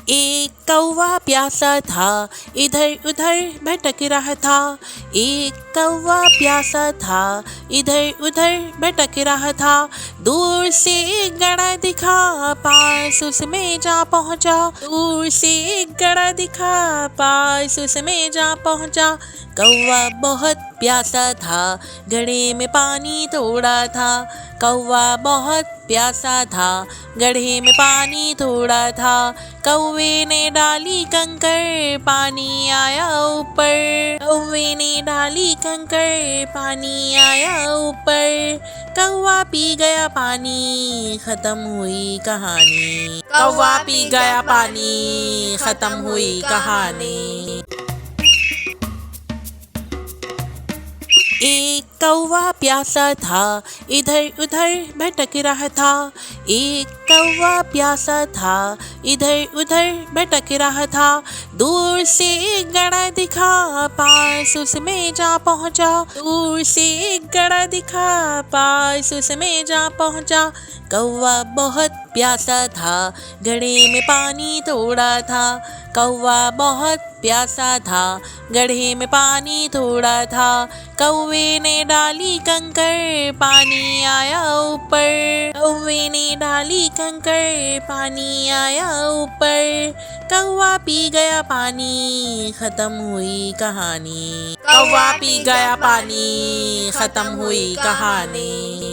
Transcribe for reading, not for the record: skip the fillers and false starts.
एक कौवा प्यासा था, इधर उधर भटक रहा था। एक कौवा प्यासा था, इधर उधर भटक रहा था। दूर से एक गड़ा दिखा, पास उसमें जा पहुंचा। दूर से एक गड़ा दिखा, पास उसमें जा पहुंचा। कौवा बहुत प्यासा था, घड़े में पानी थोड़ा था। कौवा बहुत प्यासा था, गड्ढे में पानी थोड़ा था। कौवे ने डाली कंकर, पानी आया ऊपर। कौवे ने डाली कंकर, पानी आया ऊपर। कौवा पी गया पानी, खत्म हुई कहानी। कौवा पी गया पानी, खत्म हुई कहानी। एक कौवा प्यासा था, इधर उधर भटक रहा था। एक कौवा प्यासा था, इधर उधर भटक रहा था। दूर से एक गड़ा दिखा, पास उसमें जा पहुंचा। दूर से एक गड़ा दिखा, पास उसमें जा पहुंचा। कौवा बहुत प्यासा था, घड़े में पानी थोड़ा था। कौवा बहुत प्यासा था, गड्ढे में पानी थोड़ा था। कौवे ने डाली कंकर, पानी आया ऊपर। कौवे ने डाली कंकर, पानी आया ऊपर। कौवा पी गया पानी, खत्म हुई कहानी। कौवा पी गया पानी, खत्म हुई कहानी।